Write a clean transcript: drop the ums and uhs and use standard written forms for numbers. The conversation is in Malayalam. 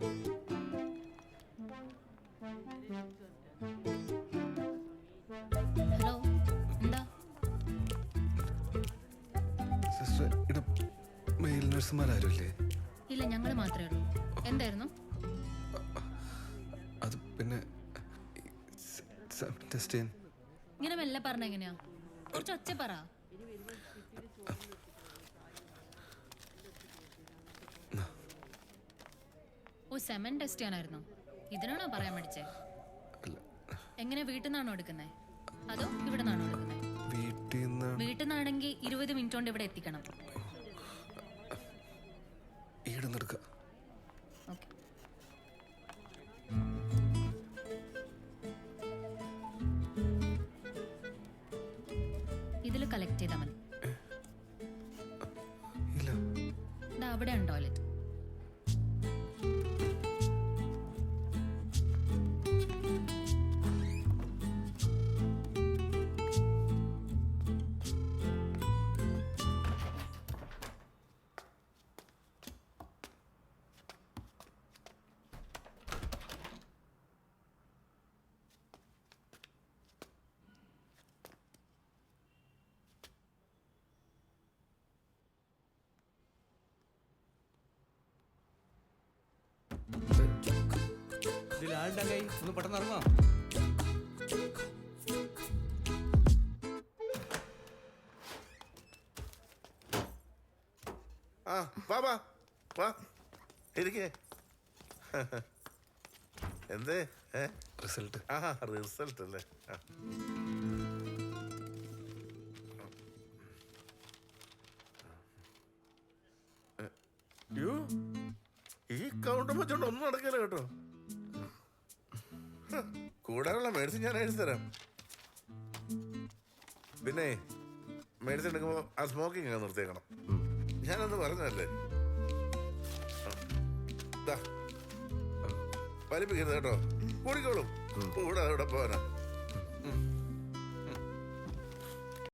ഹലോ, എന്താ? സിസ്റ്റർ, ഇവിടെ മെയിൽ നഴ്സുമാരാരുമില്ലേ? ഇല്ല, ഞങ്ങൾ മാത്രമേ ഉള്ളൂ. എന്തായിരുന്നു? അത് പിന്നെ ടെസ്റ്റ് ചെയ്യാൻ. ഇങ്ങനെ മെല്ലെ പറഞ്ഞ എങ്ങനെയാ? കുറച്ച് ഒച്ച പറ. ഓ, സെമൻ ടെസ്റ്റ് ചെയ്യാനായിരുന്നോ? ഇതിനാണോ പറയാൻ പഠിച്ചേ? എങ്ങനെ, വീട്ടിൽ നിന്നാണോ എടുക്കുന്നത് അതോ ഇവിടെ നിന്നാണോ എടുക്കുന്നത്? വീട്ടിൽ നിന്നാണെങ്കിൽ 20 മിനിറ്റ് കൊണ്ട് ഇവിടെ എത്തിക്കണം. ഓക്കെ. ഇതിൽ കളക്ട് ചെയ്താൽ മതി. അവിടെയാണ് ടോയ്ലറ്റ്. ഇതിലാളുടെ കൈ ഒന്ന് പെട്ടെന്ന് ഇറങ്ങാം. ആ വാ വാ വാ ഇരിക്കേ. എന്തേ റിസൾട്ട്? ആ റിസൾട്ട് അല്ലേ? യോ, ഈ കൗണ്ടർ വെച്ചോണ്ട് ഒന്നും നടക്കില്ല കേട്ടോ. കൂടാനുള്ള മെഡിസിൻ ഞാൻ എഴുതി തരാം. പിന്നെ മെഡിസിൻ എടുക്കുമ്പോൾ ആ സ്മോക്കിംഗ് അങ്ങ് നിർത്തിയേക്കണം. ഞാനന്ന് പറഞ്ഞതല്ലേ. വലിപ്പിക്കരുത് കേട്ടോ. കൂടിക്കോളും. കൂടെ അവിടെ പോവാനാ.